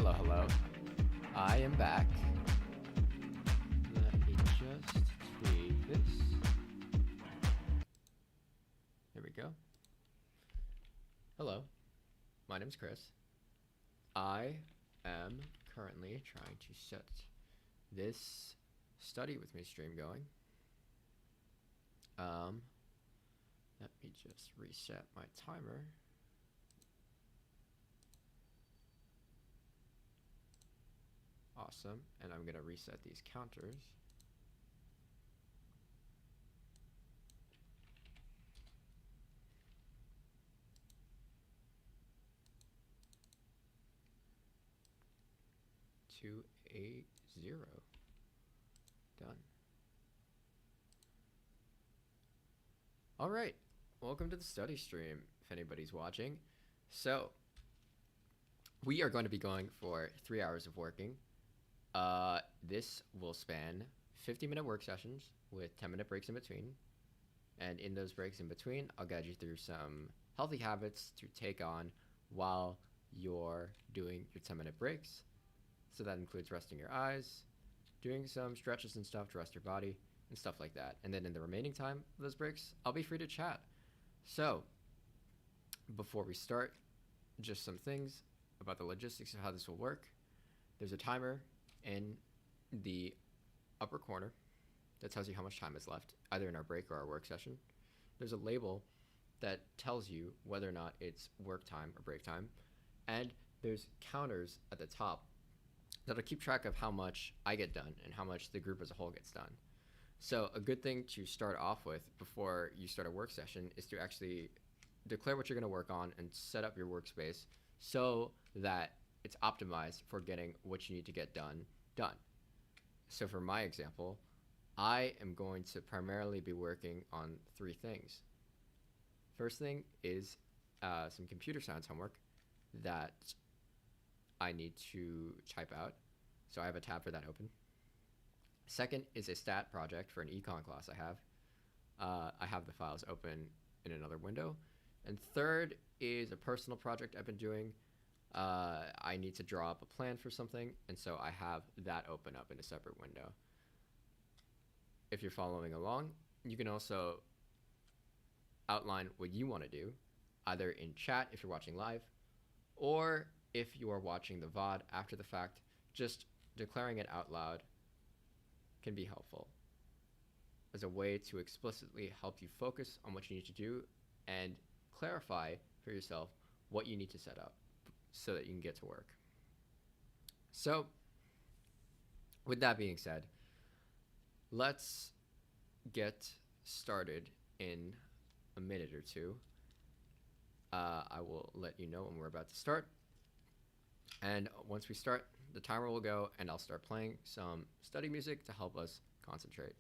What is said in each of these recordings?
Hello, hello. I am back. Let me just take this. There we go. Hello, my name's Chris. I am currently trying to set this study with me stream going. Let me just reset my timer. Awesome, and I'm gonna reset these counters. To 8-0. Done. All right, welcome to the study stream, if anybody's watching. So, we are going to be going for 3 hours of working. This will span 50-minute work sessions with 10-minute breaks in between. And in those breaks in between, I'll guide you through some healthy habits to take on while you're doing your 10-minute breaks. So that includes resting your eyes, doing some stretches and stuff to rest your body, and stuff like that. And then in the remaining time of those breaks, I'll be free to chat. So, before we start, just some things about the logistics of how this will work. There's a timer in the upper corner that tells you how much time is left, either in our break or our work session. There's a label that tells you whether or not it's work time or break time. And there's counters at the top that'll keep track of how much I get done and how much the group as a whole gets done. So a good thing to start off with before you start a work session is to actually declare what you're going to work on and set up your workspace so that it's optimized for getting what you need to get done. So for my example, I am going to primarily be working on 3 things. First thing is some computer science homework that I need to type out. So I have a tab for that open. Second is a stat project for an econ class I have. I have the files open in another window. And third is a personal project I've been doing. I need to draw up a plan for something, and so I have that open up in a separate window. If you're following along, you can also outline what you want to do, either in chat if you're watching live, or if you are watching the VOD after the fact. Just declaring it out loud can be helpful as a way to explicitly help you focus on what you need to do and clarify for yourself what you need to set up so that you can get to work. So, with that being said, let's get started in a minute or two. I will let you know when we're about to start. And once we start, the timer will go and I'll start playing some study music to help us concentrate.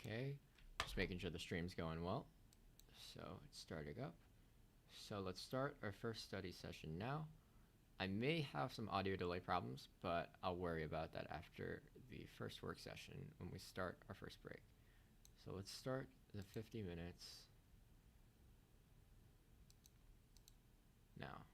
Okay, just making sure the stream's going well. So it's starting up. So let's start our first study session now. I may have some audio delay problems, but I'll worry about that after the first work session when we start our first break. So let's start the 50 minutes now.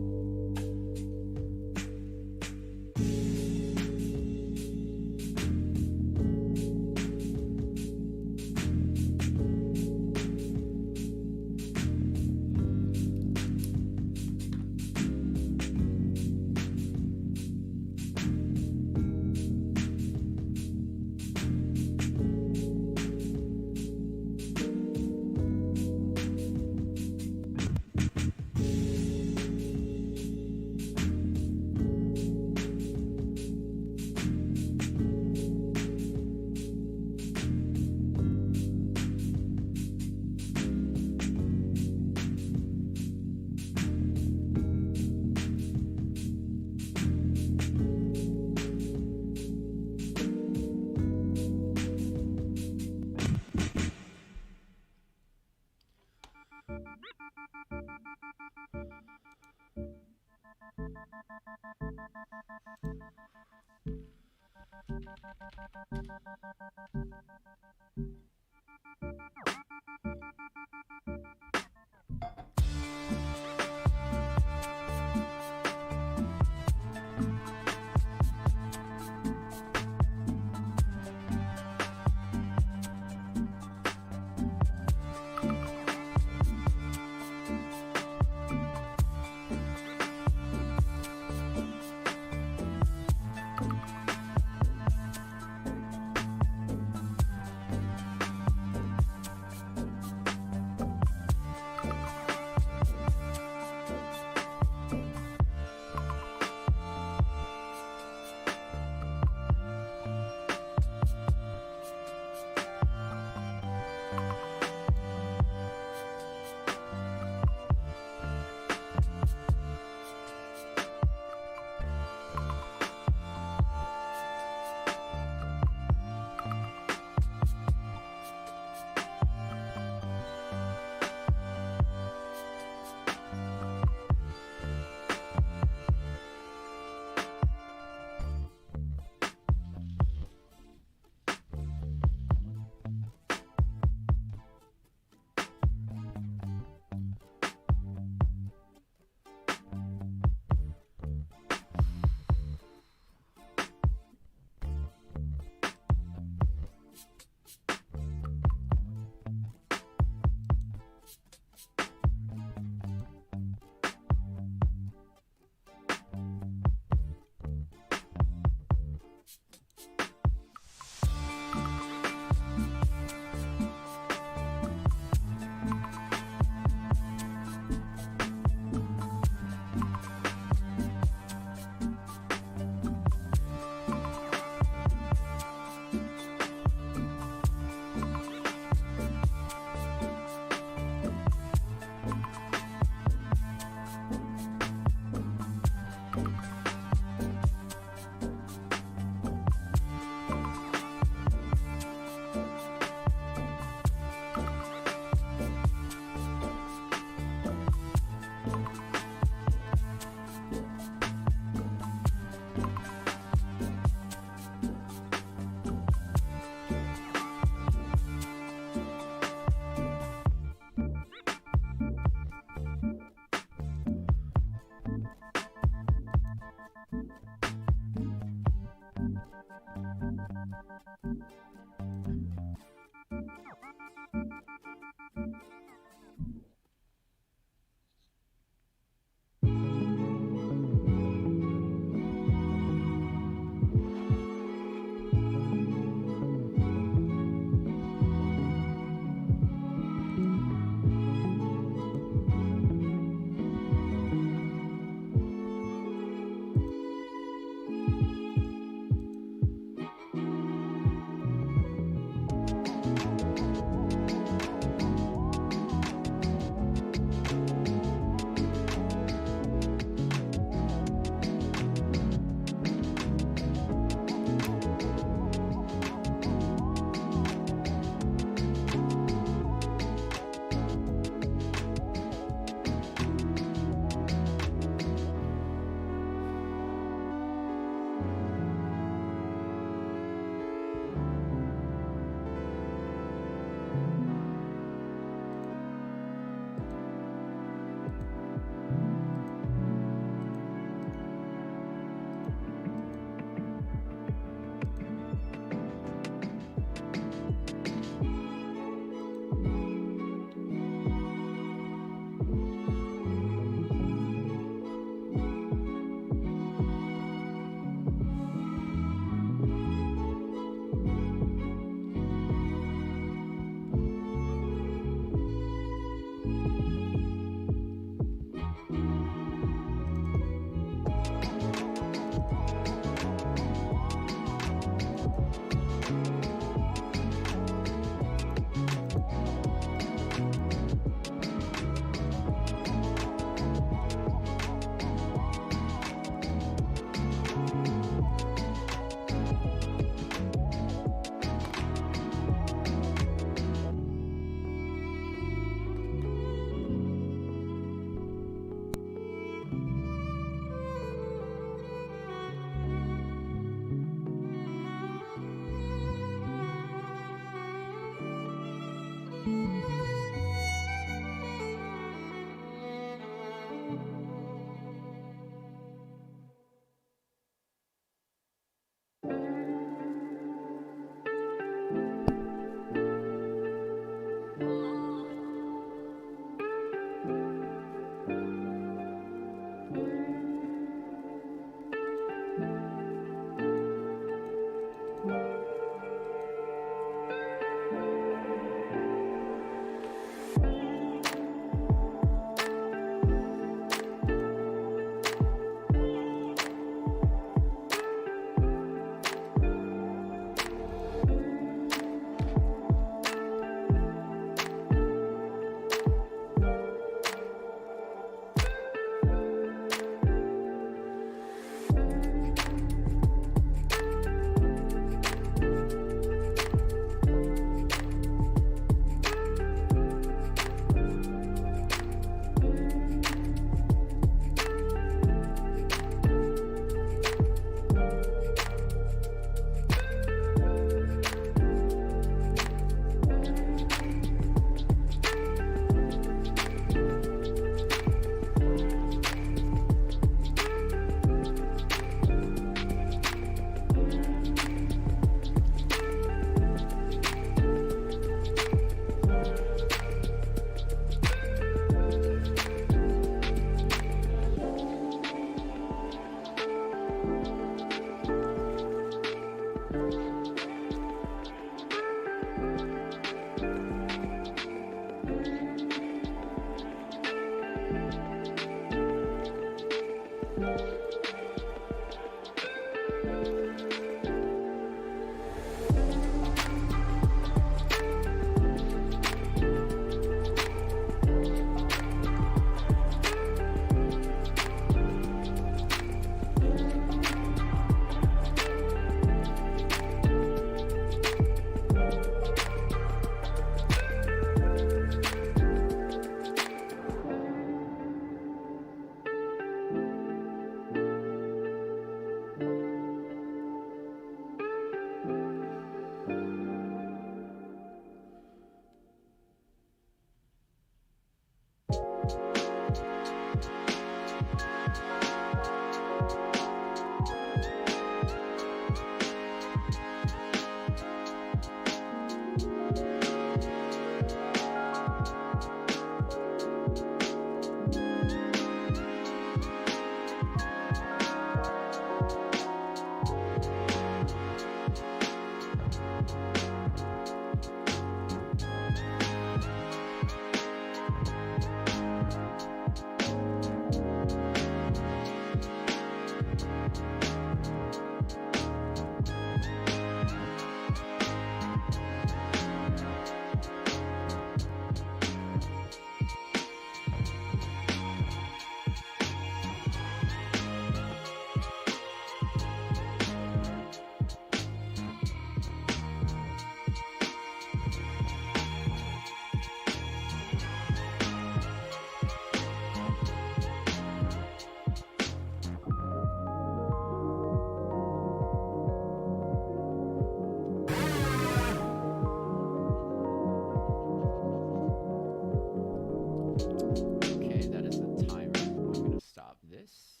Okay, that is the timer. I'm gonna stop this.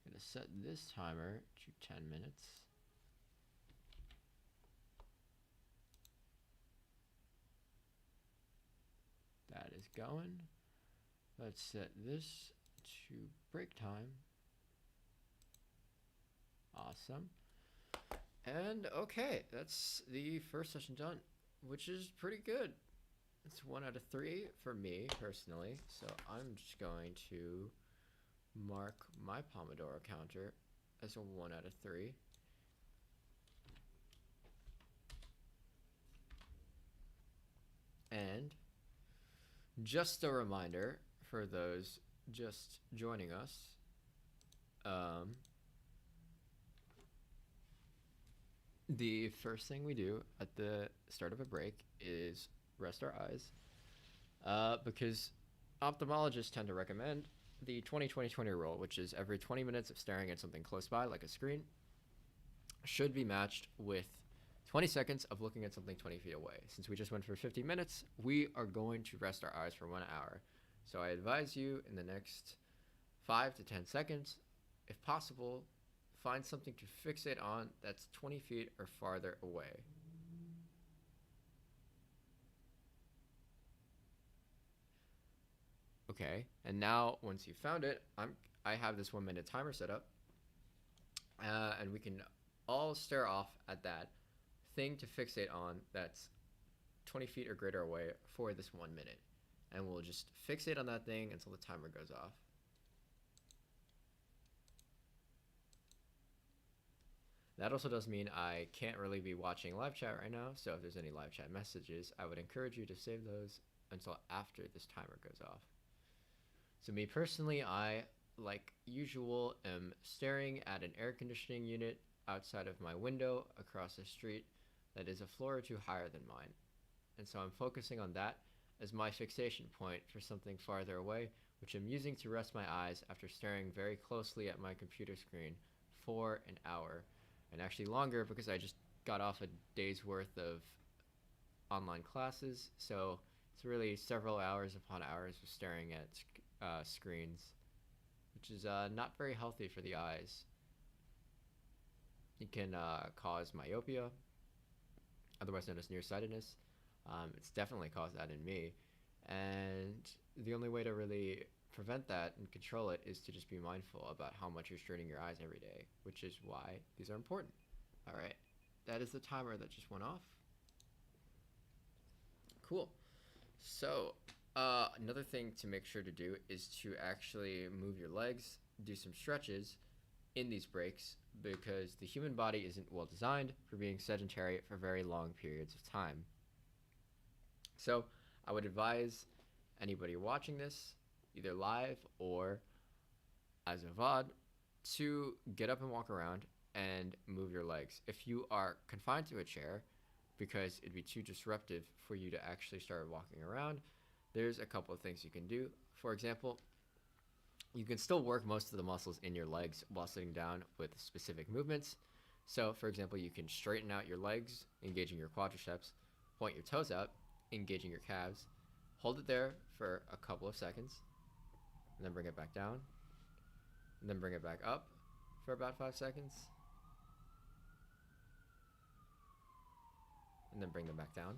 I'm gonna set this timer to 10 minutes. That is going. Let's set this to break time. Awesome. And okay, that's the first session done, which is pretty good. It's 1 out of 3 for me personally. So I'm just going to mark my Pomodoro counter as a 1 out of 3. And just a reminder for those just joining us, the first thing we do at the start of a break is rest our eyes, because ophthalmologists tend to recommend the 20-20-20 rule, which is every 20 minutes of staring at something close by, like a screen, should be matched with 20 seconds of looking at something 20 feet away. Since we just went for 50 minutes, we are going to rest our eyes for 1 hour. So I advise you in the next 5 to 10 seconds, if possible, find something to fixate on that's 20 feet or farther away. Okay, and now once you've found it, I have this 1 minute timer set up, and we can all stare off at that thing to fixate on that's 20 feet or greater away for this 1 minute. And we'll just fixate on that thing until the timer goes off. That also does mean I can't really be watching live chat right now, so if there's any live chat messages, I would encourage you to save those until after this timer goes off. So me personally, I, like usual, am staring at an air conditioning unit outside of my window across the street that is a floor or two higher than mine. And so I'm focusing on that as my fixation point for something farther away, which I'm using to rest my eyes after staring very closely at my computer screen for an hour, and actually longer because I just got off a day's worth of online classes, so it's really several hours upon hours of staring at screens, which is not very healthy for the eyes. It can cause myopia, otherwise known as nearsightedness. It's definitely caused that in me, and the only way to really prevent that and control it is to just be mindful about how much you're straining your eyes every day, which is why these are important. All right, that is the timer that just went off. Cool. So another thing to make sure to do is to actually move your legs, do some stretches in these breaks, because the human body isn't well designed for being sedentary for very long periods of time. So I would advise anybody watching this, either live or as a VOD, to get up and walk around and move your legs. If you are confined to a chair, because it'd be too disruptive for you to actually start walking around, there's a couple of things you can do. For example, you can still work most of the muscles in your legs while sitting down with specific movements. So, for example, you can straighten out your legs, engaging your quadriceps, point your toes out, engaging your calves, hold it there for a couple of seconds, and then bring it back down, and then bring it back up for about 5 seconds, and then bring them back down,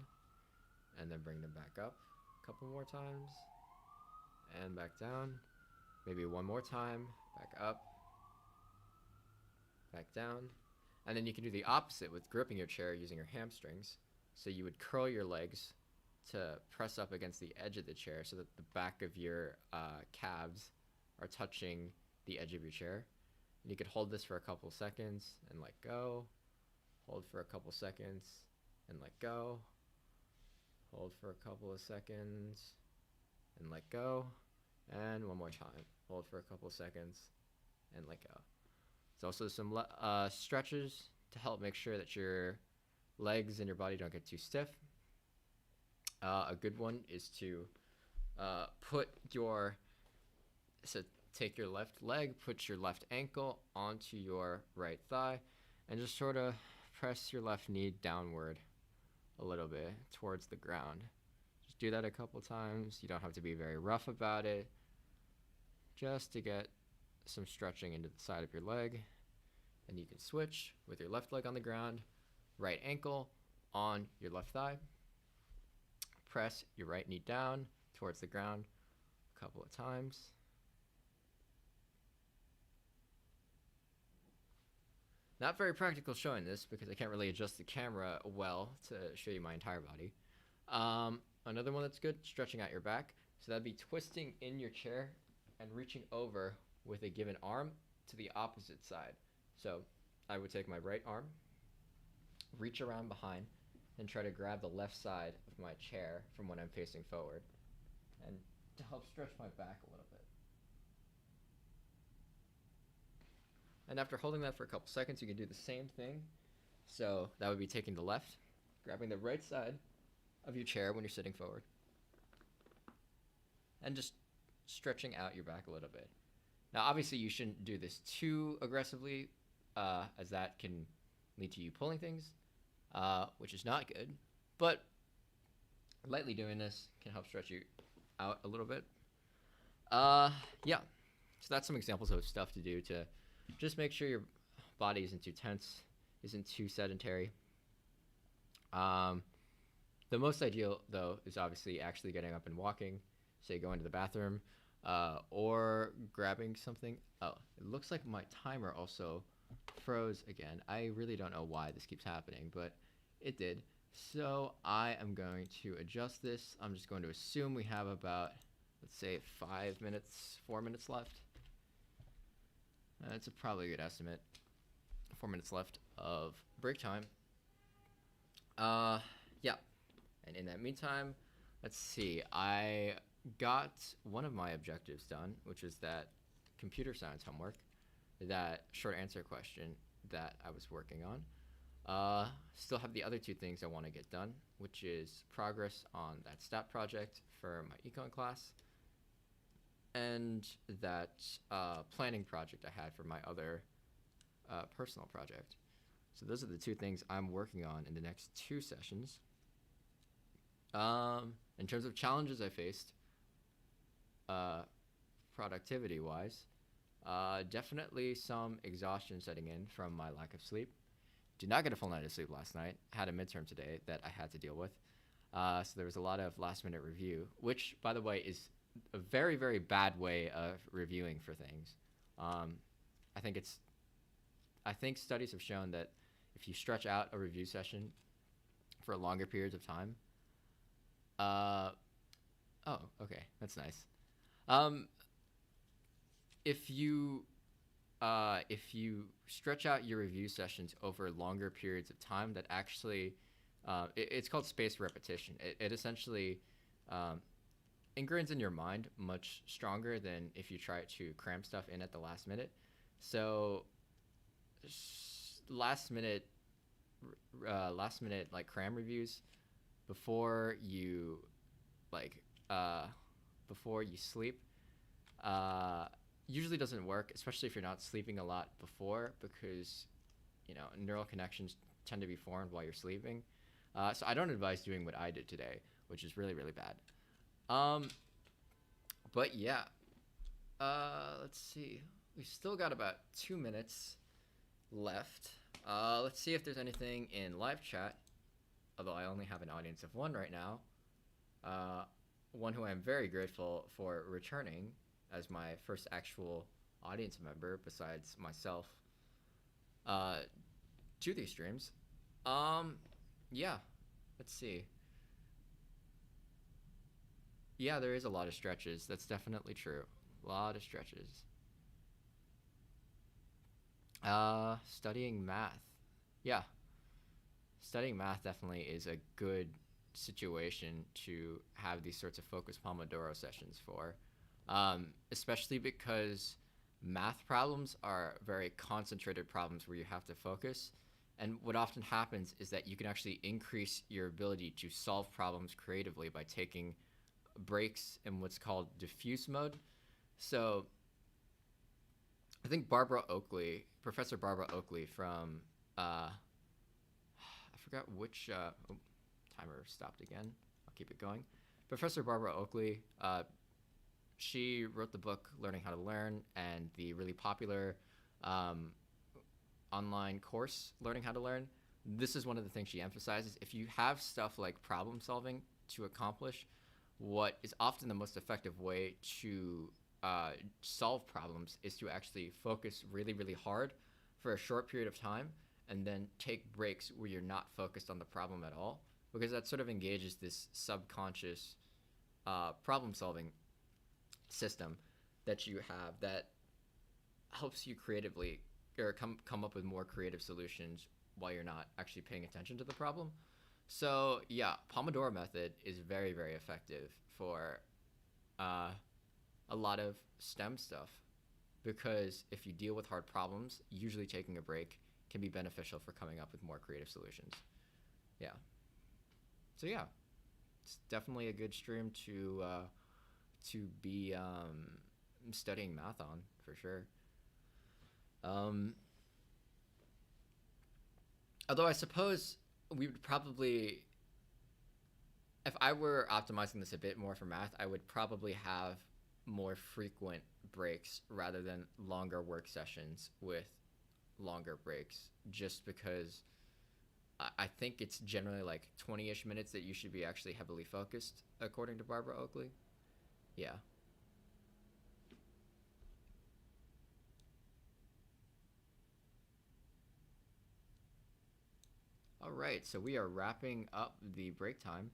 and then bring them back up a couple more times, and back down, maybe one more time, back up, back down. And then you can do the opposite with gripping your chair using your hamstrings. So you would curl your legs to press up against the edge of the chair so that the back of your calves are touching the edge of your chair. And you could hold this for a couple seconds and let go. Hold for a couple seconds and let go. Hold for a couple of seconds and let go. And one more time. Hold for a couple seconds and let go. There's also some stretches to help make sure that your legs and your body don't get too stiff. A good one is to take your left leg, put your left ankle onto your right thigh, and just sort of press your left knee downward a little bit towards the ground. Just do that a couple times. You don't have to be very rough about it, just to get some stretching into the side of your leg. And you can switch with your left leg on the ground, right ankle on your left thigh. Press your right knee down towards the ground a couple of times. Not very practical showing this because I can't really adjust the camera well to show you my entire body. Another one that's good, stretching out your back. So that'd be twisting in your chair and reaching over with a given arm to the opposite side. So I would take my right arm, reach around behind, and try to grab the left side of my chair from when I'm facing forward, and to help stretch my back a little bit. And after holding that for a couple seconds, you can do the same thing. So that would be taking the left, grabbing the right side of your chair when you're sitting forward, and just stretching out your back a little bit. Now, obviously, you shouldn't do this too aggressively, as that can lead to you pulling things, which is not good. But lightly doing this can help stretch you out a little bit. Yeah, so that's some examples of stuff to do to just make sure your body isn't too tense, isn't too sedentary. The most ideal, though, is obviously actually getting up and walking, say going to the bathroom, or grabbing something. Oh, it looks like my timer also froze again. I really don't know why this keeps happening, but it did. So I am going to adjust this. I'm just going to assume we have about, let's say, 4 minutes left. That's probably a good estimate. 4 minutes left of break time. Yeah. And in that meantime, let's see. I got one of my objectives done, which is that computer science homework, that short answer question that I was working on. Still have the other two things I want to get done, which is progress on that stat project for my econ class, and that planning project I had for my other personal project. So those are the two things I'm working on in the next 2 sessions. In terms of challenges I faced, productivity-wise, definitely some exhaustion setting in from my lack of sleep. Did not get a full night of sleep last night. Had a midterm today that I had to deal with. So there was a lot of last-minute review, which, by the way, is a very, very bad way of reviewing for things. I think studies have shown that if you stretch out a review session for longer periods of time, oh, okay, that's nice. If you if you stretch out your review sessions over longer periods of time, that actually, it's called spaced repetition. It essentially ingrains in your mind much stronger than if you try to cram stuff in at the last minute. So last minute like cram reviews before you like before you sleep usually doesn't work, especially if you're not sleeping a lot before, because neural connections tend to be formed while you're sleeping. So I don't advise doing what I did today, which is really, really bad. But yeah, let's see. We've still got about 2 minutes left. Let's see if there's anything in live chat, although I only have an audience of 1 right now. One who I'm very grateful for returning as my first actual audience member besides myself to these streams. Yeah, let's see. Yeah, there is a lot of stretches. That's definitely true. A lot of stretches. Studying math. Yeah. Studying math definitely is a good situation to have these sorts of focused Pomodoro sessions for. Especially because math problems are very concentrated problems where you have to focus. And what often happens is that you can actually increase your ability to solve problems creatively by taking breaks in what's called diffuse mode. So I think Professor Barbara Oakley from, I forgot which, timer stopped again. I'll keep it going. Professor Barbara Oakley, she wrote the book Learning How to Learn, and the really popular online course Learning How to Learn. This is one of the things she emphasizes. If you have stuff like problem solving to accomplish, what is often the most effective way to solve problems is to actually focus really, really hard for a short period of time and then take breaks where you're not focused on the problem at all, because that sort of engages this subconscious problem solving system that you have that helps you creatively or come up with more creative solutions while you're not actually paying attention to the problem. So yeah, Pomodoro method is very, very effective for a lot of STEM stuff, because if you deal with hard problems, usually taking a break can be beneficial for coming up with more creative solutions. Yeah. So yeah, it's definitely a good stream to be studying math on, for sure. Although I suppose we would probably, if I were optimizing this a bit more for math, I would probably have more frequent breaks rather than longer work sessions with longer breaks, just because I think it's generally like 20-ish minutes that you should be actually heavily focused, according to Barbara Oakley. Yeah. All right, so we are wrapping up the break time.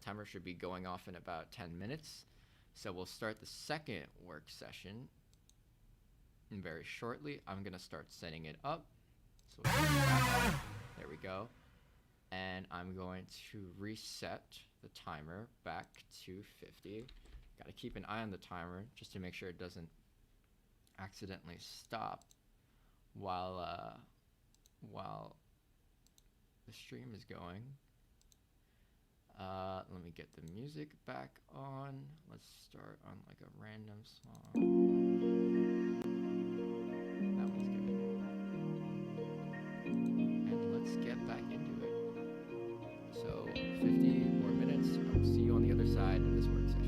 Timer should be going off in about 10 minutes. So we'll start the second work session very shortly. I'm going to start setting it up. So there we go. And I'm going to reset the timer back to 50. Got to keep an eye on the timer just to make sure it doesn't accidentally stop while the stream is going. Let me get the music back on. Let's start on like a random song. That one's good. And let's get back into it. So 50 more minutes. I'll see you on the other side of this work session.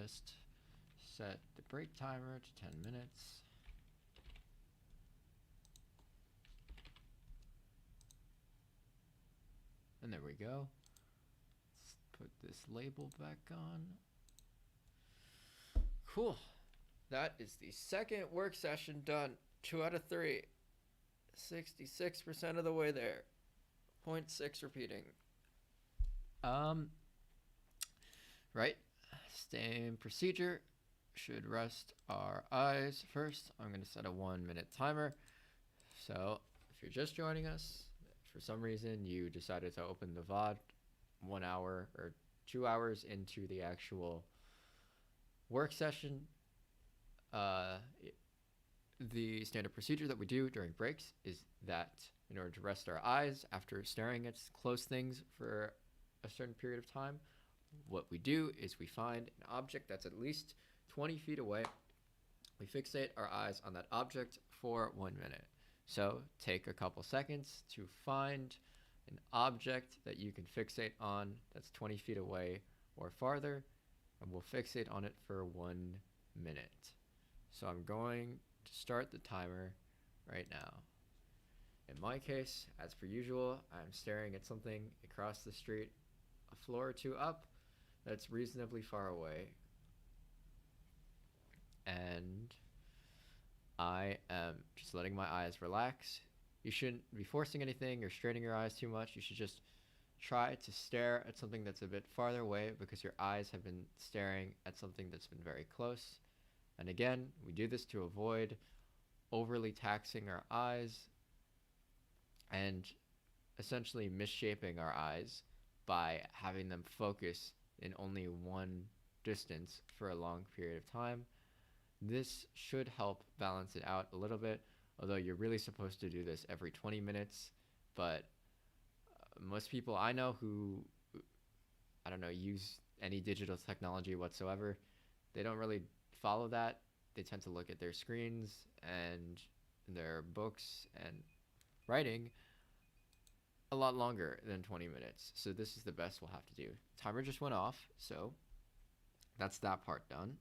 just set the break timer to 10 minutes. And there we go. Let's put this label back on. Cool. That is the second work session done. 2 out of 3. 66% of the way there. 0.6 repeating. Right. Same procedure. Should rest our eyes first. I'm going to set a 1-minute timer. So if you're just joining us, for some reason you decided to open the VOD 1 hour or 2 hours into the actual work session, the standard procedure that we do during breaks is that in order to rest our eyes after staring at close things for a certain period of time, what we do is we find an object that's at least 20 feet away. We fixate our eyes on that object for 1 minute. So take a couple seconds to find an object that you can fixate on that's 20 feet away or farther, and we'll fixate on it for 1 minute. So I'm going to start the timer right now. In my case, as per usual, I'm staring at something across the street, a floor or 2 up, that's reasonably far away. And I am just letting my eyes relax. You shouldn't be forcing anything or straining your eyes too much. You should just try to stare at something that's a bit farther away because your eyes have been staring at something that's been very close. And again, we do this to avoid overly taxing our eyes and essentially misshaping our eyes by having them focus in only one distance for a long period of time. This should help balance it out a little bit, although you're really supposed to do this every 20 minutes. But most people I know who, I don't know, use any digital technology whatsoever, they don't really follow that. They tend to look at their screens and their books and writing a lot longer than 20 minutes. So this is the best we'll have to do. Timer just went off, so that's that part done.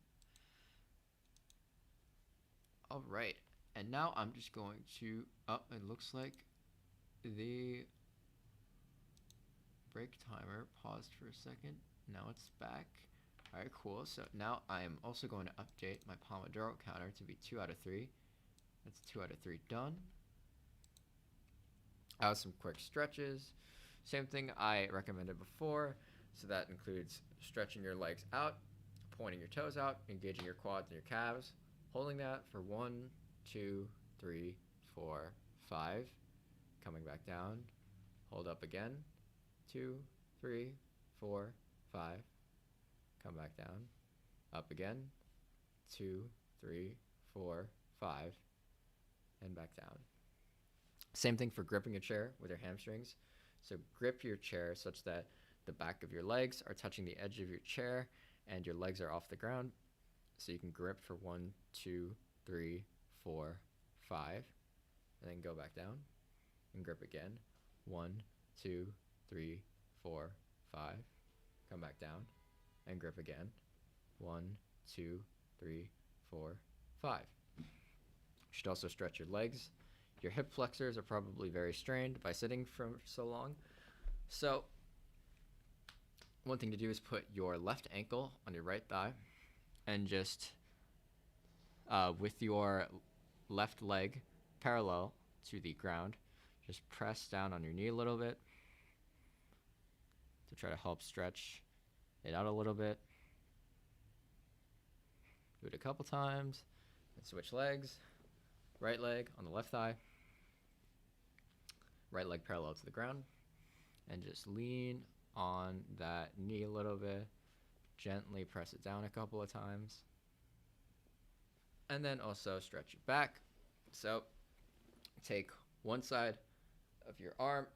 All right, and now I'm just going to, it looks like the break timer paused for a second. Now it's back. All right, cool. So now I am also going to update my Pomodoro counter to be 2 out of 3. That's 2 out of 3 done. I have some quick stretches. Same thing I recommended before. So that includes stretching your legs out, pointing your toes out, engaging your quads and your calves, holding that for 1, 2, 3, 4, 5, coming back down, hold up again, 2, 3, 4, 5, come back down, up again, 2, 3, 4, 5, and back down. Same thing for gripping a chair with your hamstrings. So grip your chair such that the back of your legs are touching the edge of your chair and your legs are off the ground. So you can grip for 1, 2, 3, 4, 5, and then go back down and grip again. 1, 2, 3, 4, 5, come back down and grip again. 1, 2, 3, 4, 5. You should also stretch your legs. Your hip flexors are probably very strained by sitting for so long. So one thing to do is put your left ankle on your right thigh and just with your left leg parallel to the ground, just press down on your knee a little bit to try to help stretch it out a little bit. Do it a couple times and switch legs. Right leg on the left thigh, right leg parallel to the ground, and just lean on that knee a little bit. Gently press it down a couple of times. And then also stretch your back. So take one side of your arm,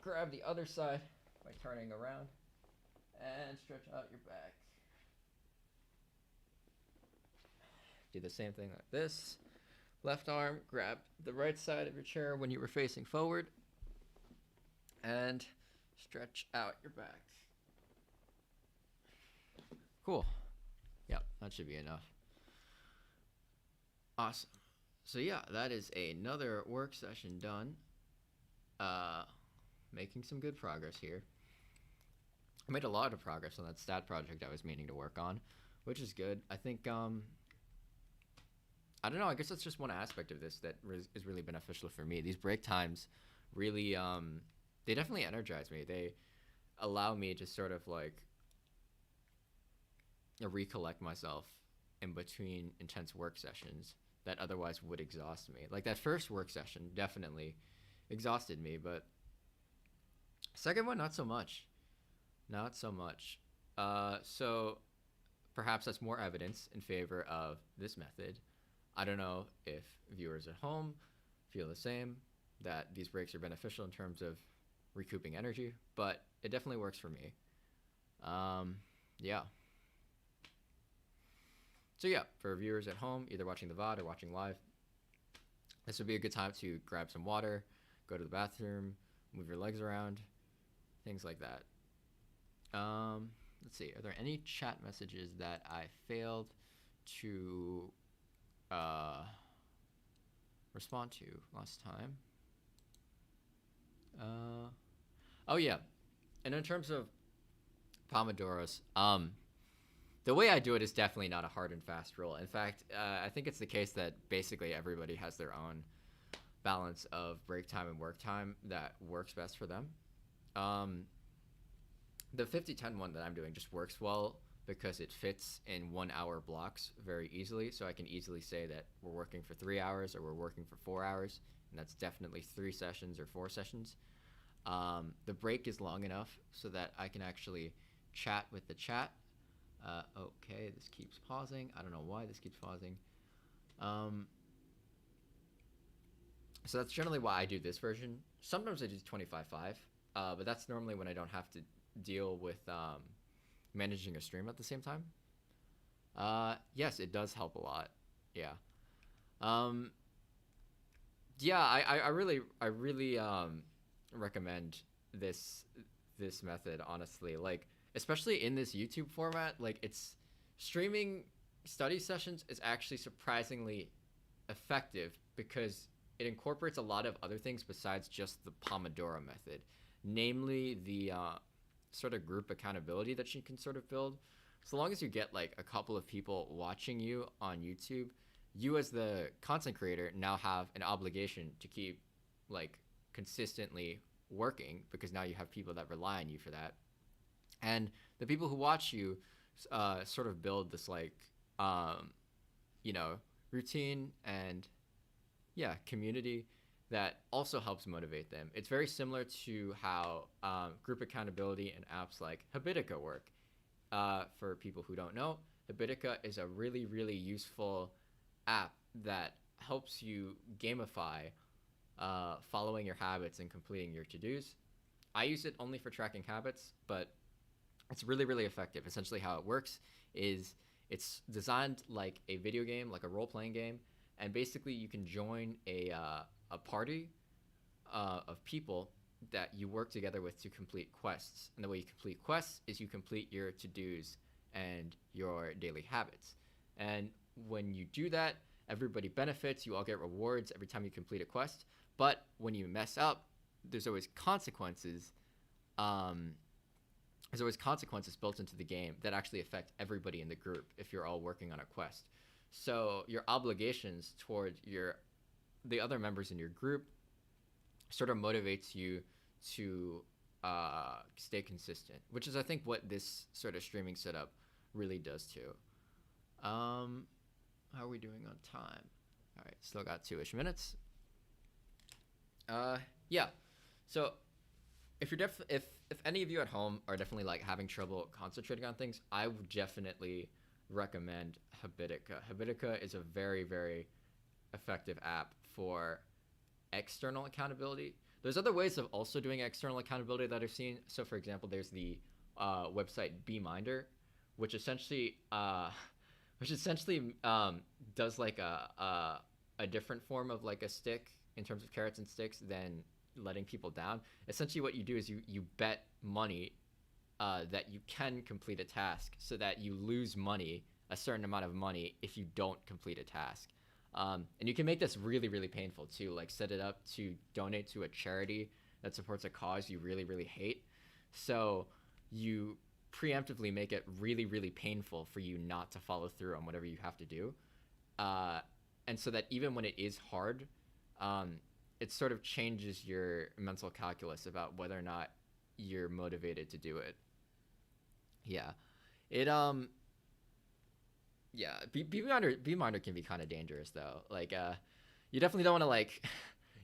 grab the other side by turning around, and stretch out your back. Do the same thing like this. Left arm, grab the right side of your chair when you were facing forward, and stretch out your back. Cool. Yep, that should be enough. Awesome. So yeah, that is another work session done. Uh, Making some good progress here. I made a lot of progress on that stat project I was meaning to work on, which is good. I think I don't know. I guess that's just one aspect of this that is really beneficial for me. These break times really they definitely energize me. They allow me to sort of like recollect myself in between intense work sessions that otherwise would exhaust me. Like that first work session definitely exhausted me, but second one not so much. Not so much. So perhaps that's more evidence in favor of this method. I don't know if viewers at home feel the same, that these breaks are beneficial in terms of recouping energy, but it definitely works for me. Yeah. So yeah, for viewers at home, either watching the VOD or watching live, this would be a good time to grab some water, go to the bathroom, move your legs around, things like that. Let's see. Are there any chat messages that I failed to respond to last time? Oh yeah. And in terms of Pomodoros, the way I do it is definitely not a hard and fast rule. In fact, I think it's the case that basically everybody has their own balance of break time and work time that works best for them. The 50-10 one that I'm doing just works well because it fits in 1 hour blocks very easily. So I can easily say that we're working for 3 hours or we're working for 4 hours. And that's definitely 3 sessions or 4 sessions. The break is long enough so that I can actually chat with the chat. Okay, this keeps pausing. I don't know why this keeps pausing. So that's generally why I do this version. Sometimes I do 25/5, but that's normally when I don't have to deal with managing a stream at the same time. Yes, it does help a lot. Yeah. Yeah, I really recommend this method, honestly. Like, especially in this YouTube format, like it's streaming study sessions is actually surprisingly effective because it incorporates a lot of other things besides just the Pomodoro method, namely the sort of group accountability that you can sort of build. So long as you get like a couple of people watching you on YouTube, you as the content creator now have an obligation to keep like consistently working because now you have people that rely on you for that. And the people who watch you sort of build this like you know, routine and community that also helps motivate them. It's very similar to how group accountability and apps like Habitica work. For people who don't know, Habitica is a really, really useful app that helps you gamify following your habits and completing your to-dos. I use it only for tracking habits, but it's really, really effective. Essentially how it works is it's designed like a video game, like a role-playing game, and basically you can join a party of people that you work together with to complete quests. And the way you complete quests is you complete your to-dos and your daily habits. And when you do that, everybody benefits. You all get rewards every time you complete a quest. But when you mess up, there's always consequences. There's always consequences built into the game that actually affect everybody in the group if you're all working on a quest. So your obligations toward the other members in your group sort of motivates you to stay consistent, which is I think what this sort of streaming setup really does too. How are we doing on time? All right, still got 2-ish minutes. Yeah. So if you're if any of you at home are definitely like having trouble concentrating on things, I would definitely recommend Habitica. Habitica is a very, very effective app for external accountability. There's other ways of also doing external accountability that I've seen. So for example, there's the website BeMinder, which essentially does like a different form of like a stick in terms of carrots and sticks than letting people down. Essentially what you do is you bet money that you can complete a task so that you lose money a certain amount of money if you don't complete a task. And you can make this really, really painful too. Like set it up to donate to a charity that supports a cause you really, really hate. So you preemptively make it really, really painful for you not to follow through on whatever you have to do. And so that even when it is hard, it sort of changes your mental calculus about whether or not you're motivated to do it. Yeah. It yeah, B minder can be kind of dangerous though. Like you definitely don't want to like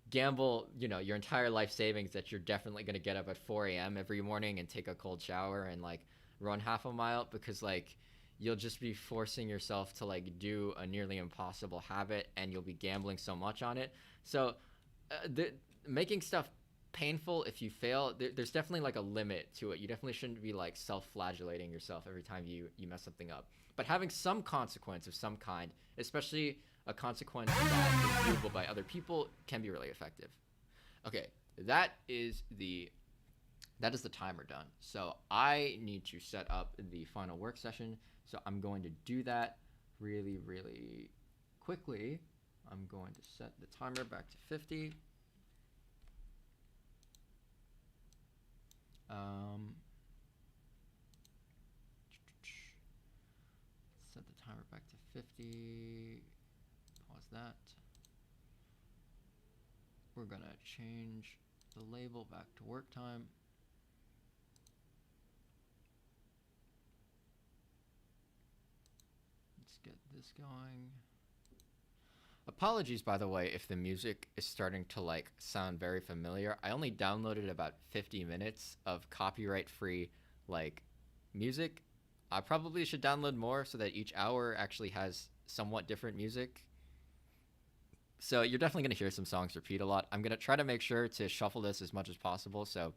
gamble, your entire life savings that you're definitely going to get up at 4 a.m. every morning and take a cold shower and like run half a mile, because like you'll just be forcing yourself to like do a nearly impossible habit, and you'll be gambling so much on it. So making stuff painful if you fail, there's definitely like a limit to it. You definitely shouldn't be like self-flagellating yourself every time you mess something up. But having some consequence of some kind, especially a consequence that is viewable by other people, can be really effective. Okay, that is the timer done. So I need to set up the final work session. So I'm going to do that really, really quickly. I'm going to set the timer back to 50. Set the timer back to 50. Pause that. We're gonna change the label back to work time. Let's get this going. Apologies, by the way, if the music is starting to like sound very familiar. I only downloaded about 50 minutes of copyright-free like music. I probably should download more so that each hour actually has somewhat different music. So you're definitely going to hear some songs repeat a lot. I'm going to try to make sure to shuffle this as much as possible so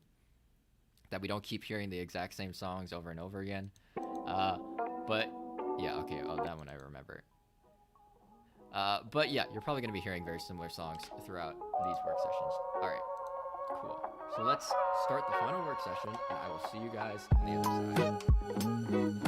that we don't keep hearing the exact same songs over and over again. But yeah, okay, oh, that one I remember. But yeah, you're probably going to be hearing very similar songs throughout these work sessions. All right, cool. So let's start the final work session, and I will see you guys on the other side.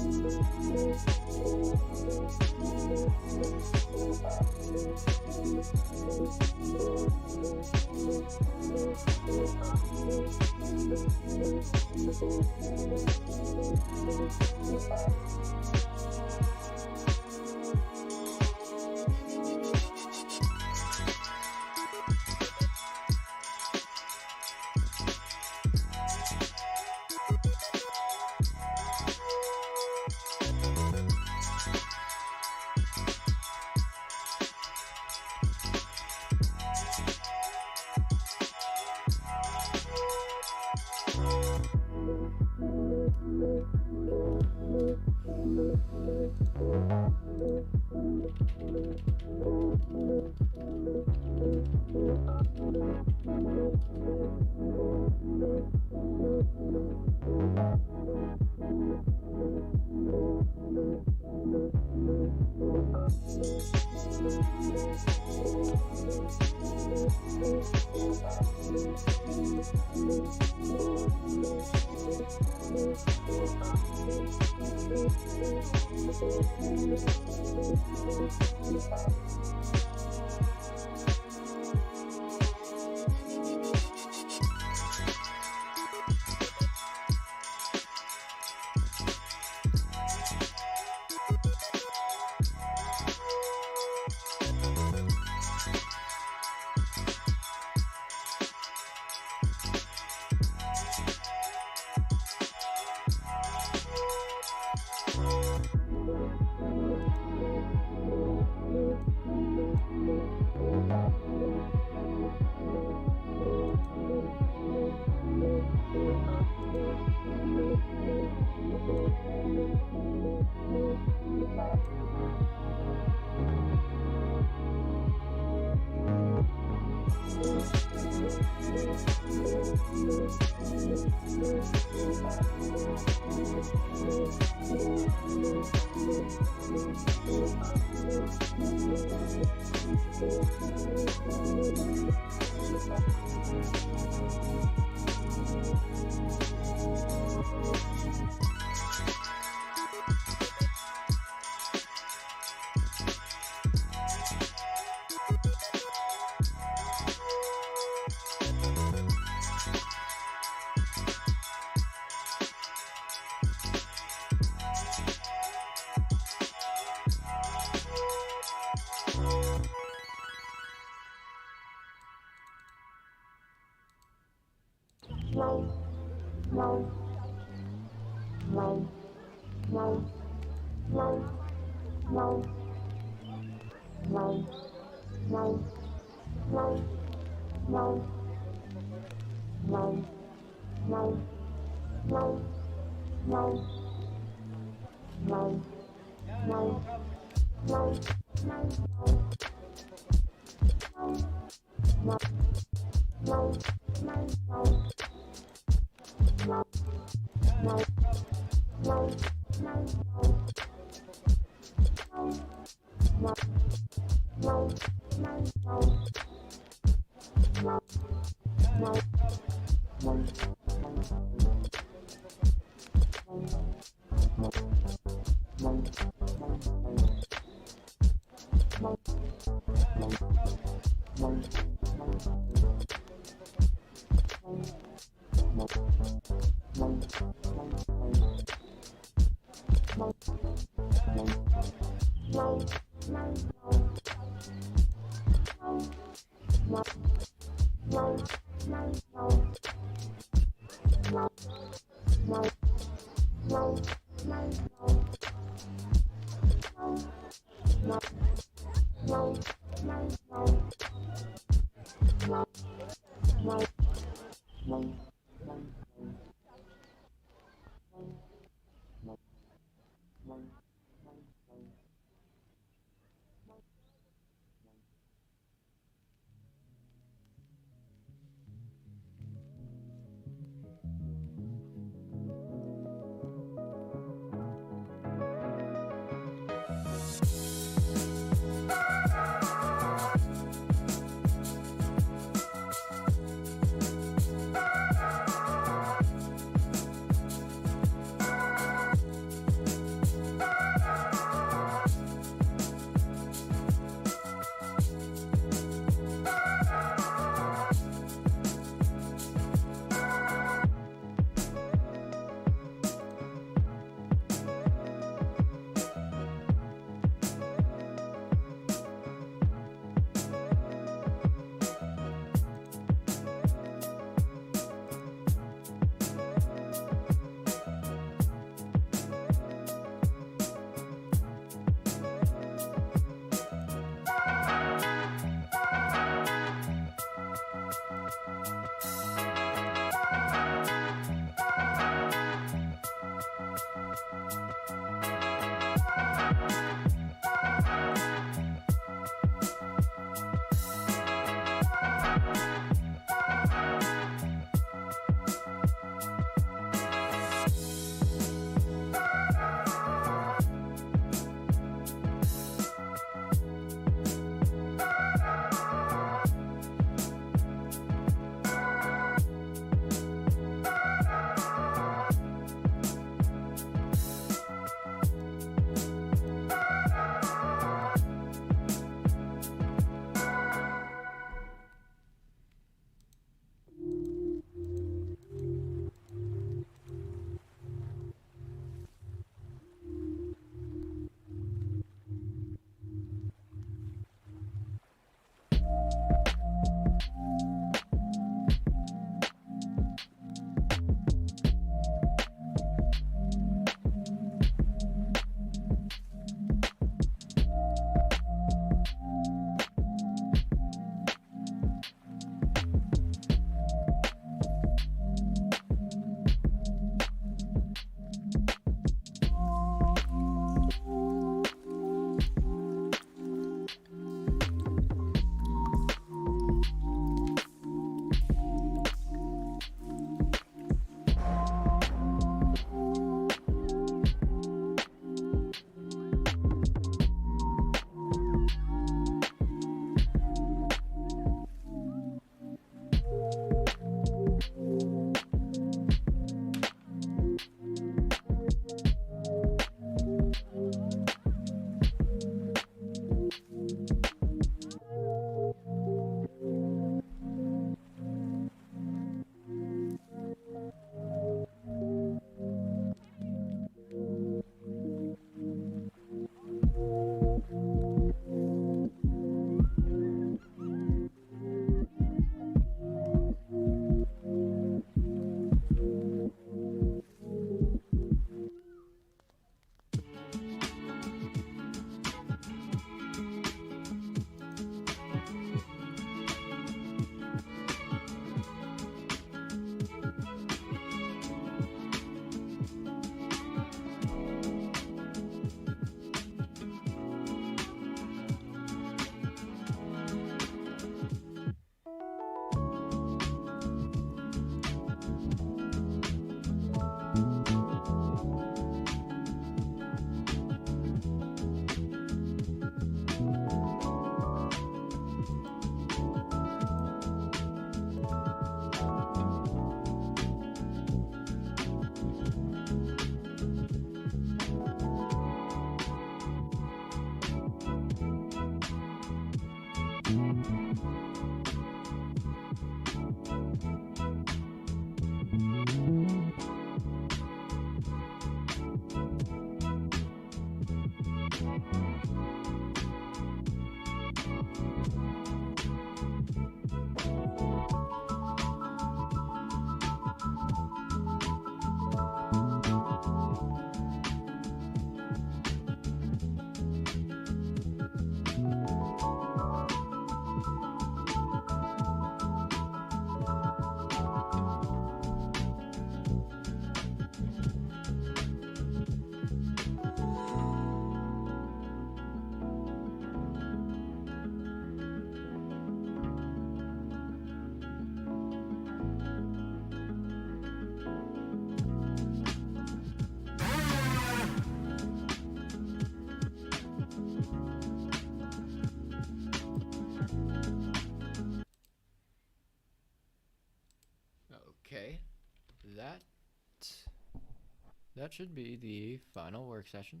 that should be the final work session.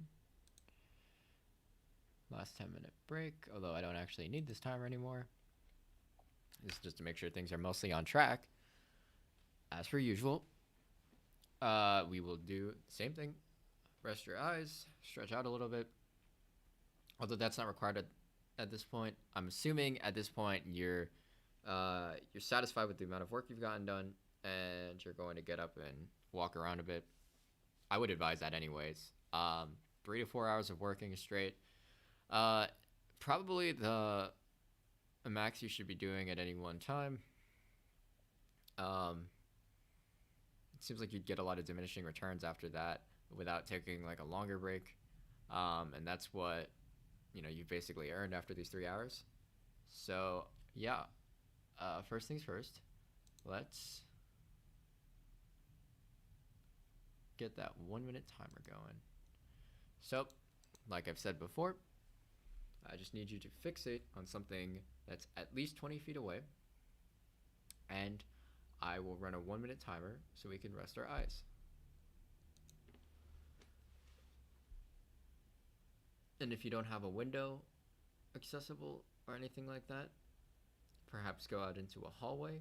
Last 10-minute break, although I don't actually need this timer anymore. This is just to make sure things are mostly on track. As per usual, we will do the same thing. Rest your eyes, stretch out a little bit. Although that's not required at this point. I'm assuming at this point you're satisfied with the amount of work you've gotten done, and you're going to get up and walk around a bit. I would advise that anyways. 3 to 4 hours of working straight. Probably the max you should be doing at any one time. It seems like you'd get a lot of diminishing returns after that without taking like a longer break. And that's what, you've basically earned after these 3 hours. So yeah, first things first, let's get that 1 minute timer going. So like I've said before, I just need you to fixate on something that's at least 20 feet away, and I will run a 1 minute timer so we can rest our eyes. And if you don't have a window accessible or anything like that, perhaps go out into a hallway.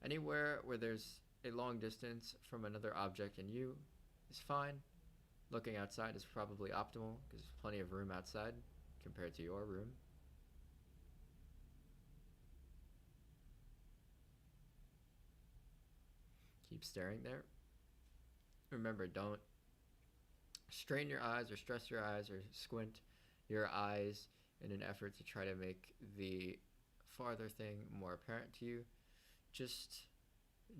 Anywhere where there's a long distance from another object and you is fine. Looking outside is probably optimal because there's plenty of room outside compared to your room. Keep staring there. Remember, don't strain your eyes or stress your eyes or squint your eyes in an effort to try to make the farther thing more apparent to you. Just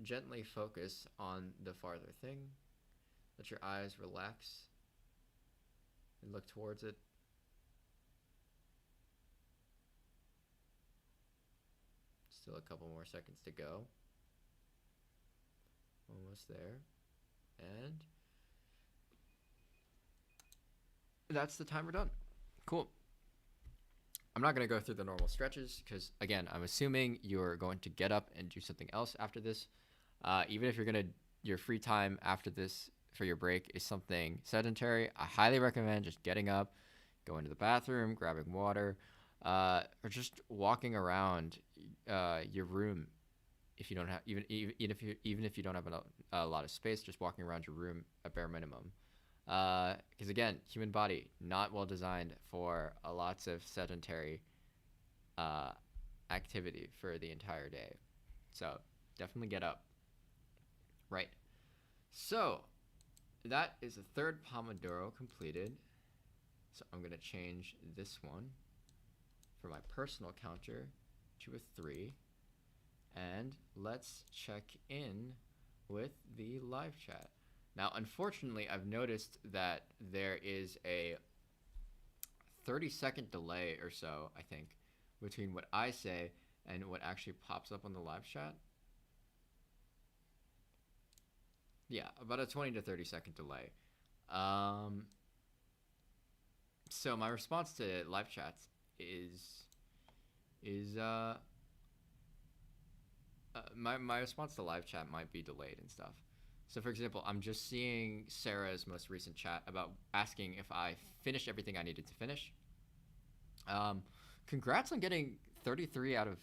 gently focus on the farther thing. Let your eyes relax and look towards it. Still a couple more seconds to go. Almost there. And that's the timer done. Cool. I'm not going to go through the normal stretches because, again, I'm assuming you're going to get up and do something else after this. Even if your free time after this for your break is something sedentary, I highly recommend just getting up, going to the bathroom, grabbing water, or just walking around your room. If you don't have even if you don't have a lot of space, just walking around your room a bare minimum. Because again, human body not well designed for lots of sedentary activity for the entire day. So definitely get up. Right. So that is the third Pomodoro completed. So I'm gonna change this one for my personal counter to a 3. And let's check in with the live chat. Now, unfortunately, I've noticed that there is a 30-second delay or so, I think, between what I say and what actually pops up on the live chat. Yeah, about a 20 to 30-second delay. So my response to live chats is my response to live chat might be delayed and stuff. So for example, I'm just seeing Sarah's most recent chat about asking if I finished everything I needed to finish. Congrats on getting 33 out of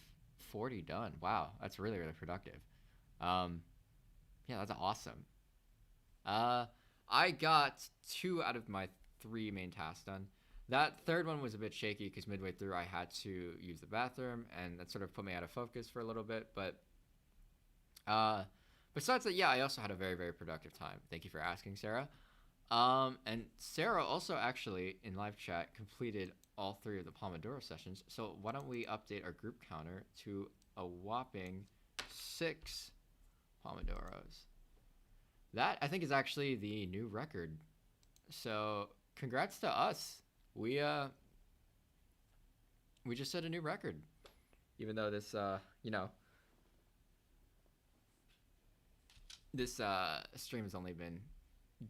40 done. Wow, that's really, really productive. Yeah, that's awesome. I got 2 out of my 3 main tasks done. That third one was a bit shaky because midway through I had to use the bathroom, and that sort of put me out of focus for a little bit. But besides that, yeah, I also had a very, very productive time. Thank you for asking, Sarah. And Sarah also actually in live chat completed all 3 of the Pomodoro sessions. So why don't we update our group counter to a whopping 6 Pomodoros. That, I think, is actually the new record. So congrats to us. We just set a new record. Even though this, this stream has only been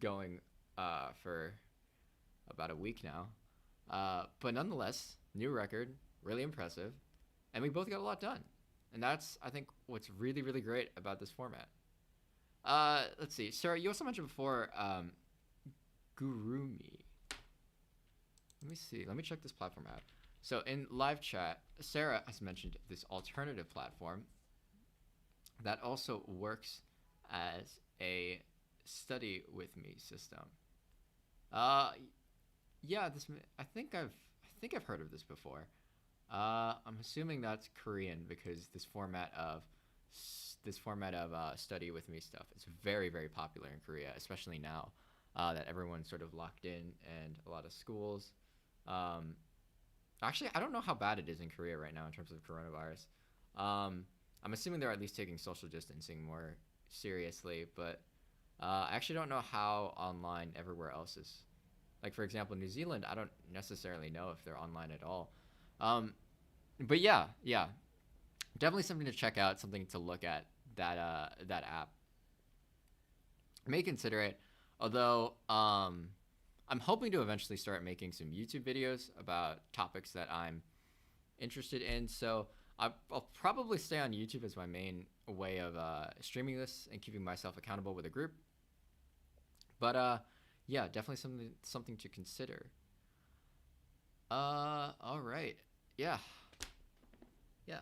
going for about a week now. But nonetheless, new record, really impressive. And we both got a lot done. And that's, I think, what's really, really great about this format. Let's see. Sarah, you also mentioned before Gurumi. Let me see. Let me check this platform out. So in live chat, Sarah has mentioned this alternative platform that also works as a study with me system. Uh, yeah, this I think I've heard of this before. I'm assuming that's Korean because this format of study with me stuff is very very popular in Korea, especially now that everyone's sort of locked in and a lot of schools. Um, Actually, I don't know how bad it is in Korea right now in terms of coronavirus. I'm assuming they're at least taking social distancing more seriously, but I actually don't know how online everywhere else is. Like for example, New Zealand, I don't necessarily know if they're online at all. Um, but yeah, yeah, definitely something to check out, something to look at. That app. I may consider it, although I'm hoping to eventually start making some YouTube videos about topics that I'm interested in. So I'll probably stay on YouTube as my main way of streaming this and keeping myself accountable with a group. But yeah, definitely something to consider. All right. Yeah, yeah.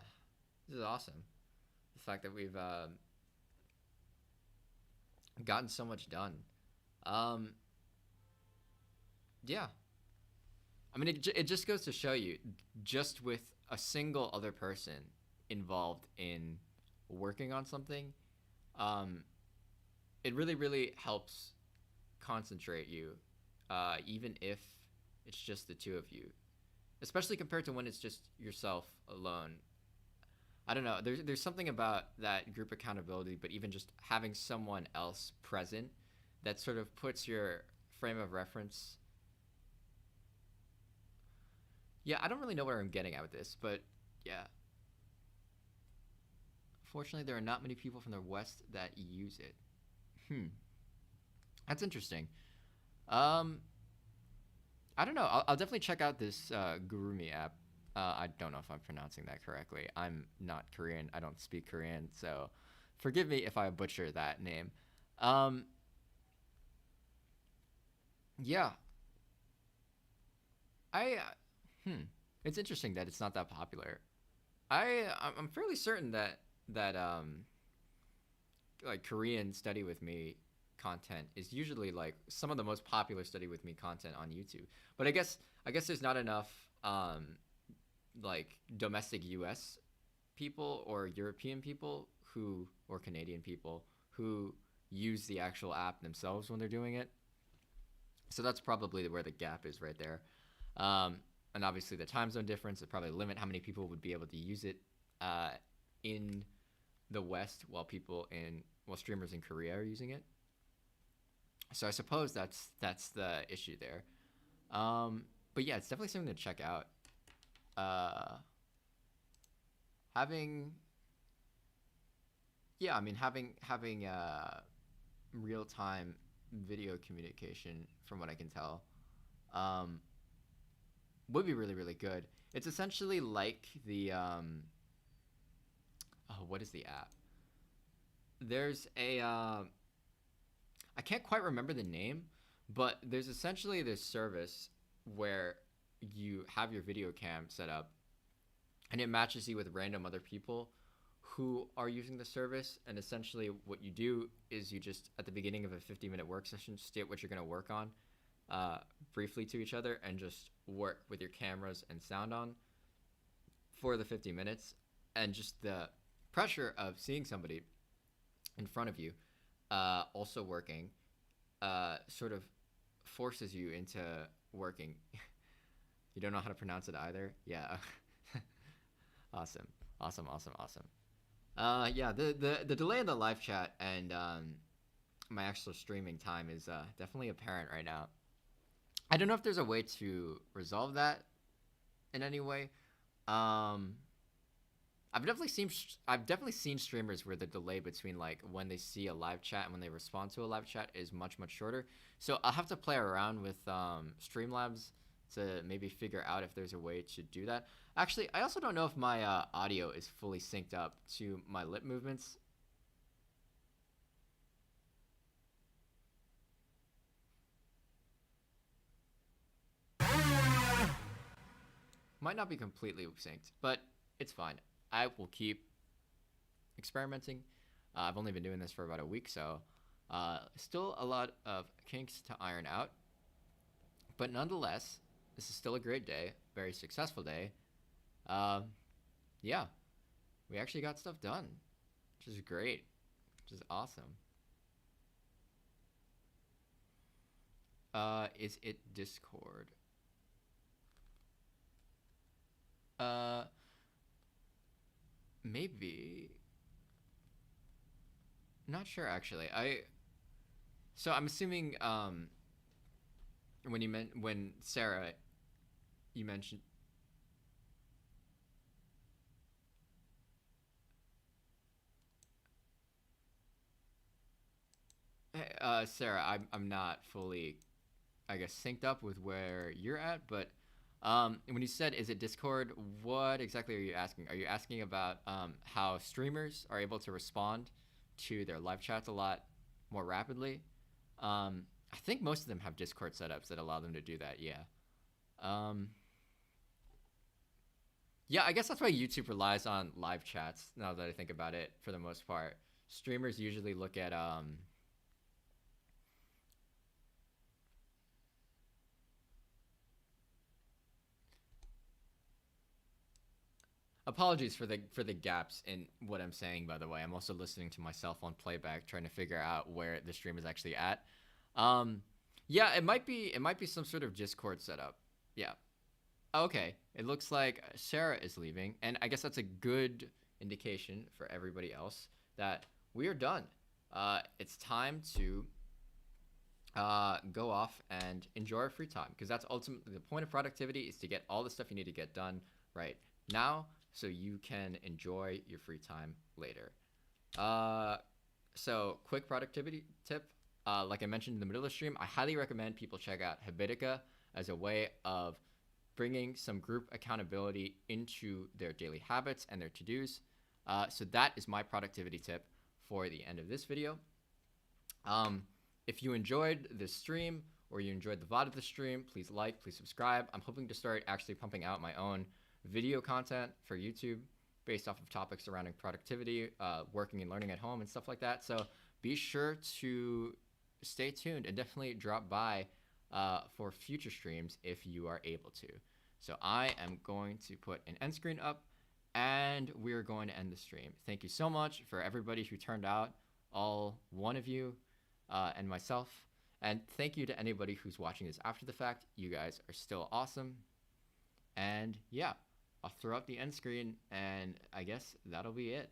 This is awesome. The fact that we've gotten so much done. Um, yeah. I mean, it just goes to show you, just with a single other person involved in working on something, um, it really, really helps concentrate you, even if it's just the two of you, especially compared to when it's just yourself alone. I don't know. There's something about that group accountability, but even just having someone else present that sort of puts your frame of reference. Yeah, I don't really know where I'm getting at with this, but yeah. Fortunately, there are not many people from the West that use it. Hmm, that's interesting. Um, I don't know. I'll definitely check out this Gurumi app. I don't know if I'm pronouncing that correctly. I'm not Korean. I don't speak Korean, so forgive me if I butcher that name. Um, yeah, I. It's interesting that it's not that popular. I'm fairly certain that like Korean study with me content is usually like some of the most popular study with me content on YouTube. But I guess there's not enough like domestic US people or European people who or Canadian people who use the actual app themselves when they're doing it. So that's probably where the gap is right there. Um, and obviously the time zone difference would probably limit how many people would be able to use it uh, in the West while streamers in Korea are using it. So I suppose that's the issue there. But yeah, it's definitely something to check out. Uh, having yeah, I mean having real time video communication, from what I can tell, um, would be really really good. It's essentially like the oh, what is the app? There's a I can't quite remember the name, but there's essentially this service where you have your video cam set up and it matches you with random other people who are using the service. And essentially, what you do is you just, at the beginning of a 50-minute work session, state what you're going to work on uh, briefly to each other and just work with your cameras and sound on for the 50 minutes. And just the pressure of seeing somebody in front of you also working sort of forces you into working. You don't know how to pronounce it either? Yeah. Awesome. Awesome, awesome, awesome. Yeah, the delay in the live chat and my actual streaming time is definitely apparent right now. I don't know if there's a way to resolve that in any way. Um, I've definitely seen streamers where the delay between like when they see a live chat and when they respond to a live chat is much much shorter. So I'll have to play around with Streamlabs to maybe figure out if there's a way to do that. Actually, I also don't know if my audio is fully synced up to my lip movements. Might not be completely synced, but it's fine. I will keep experimenting. I've only been doing this for about a week, so still a lot of kinks to iron out. But nonetheless, this is still a great day, very successful day. Yeah, we actually got stuff done, which is great, which is awesome. Is it Discord? Maybe. Not sure actually. So I'm assuming when Sarah, you mentioned. Sarah, I'm not fully, I guess, synced up with where you're at, but when you said, is it Discord, what exactly are you asking? Are you asking about how streamers are able to respond to their live chats a lot more rapidly? I think most of them have Discord setups that allow them to do that, yeah. Yeah, I guess that's why YouTube relies on live chats, now that I think about it, for the most part. Streamers usually look at apologies for the gaps in what I'm saying, by the way. I'm also listening to myself on playback, trying to figure out where the stream is actually at. Yeah, it might be some sort of Discord setup. Yeah. Okay. It looks like Sarah is leaving, and I guess that's a good indication for everybody else that we are done. It's time to go off and enjoy our free time, because that's ultimately the point of productivity, is to get all the stuff you need to get done right now so you can enjoy your free time later. So quick productivity tip. Like I mentioned in the middle of the stream, I highly recommend people check out Habitica as a way of bringing some group accountability into their daily habits and their to-dos. So that is my productivity tip for the end of this video. If you enjoyed this stream, or you enjoyed the VOD of the stream, please like, please subscribe. I'm hoping to start actually pumping out my own video content for YouTube based off of topics surrounding productivity, working and learning at home, and stuff like that. So be sure to stay tuned and definitely drop by for future streams if you are able to. So I am going to put an end screen up, and we're going to end the stream. Thank you so much for everybody who turned out, all one of you, and myself. And thank you to anybody who's watching this after the fact. You guys are still awesome. And yeah, I'll throw up the end screen, and I guess that'll be it.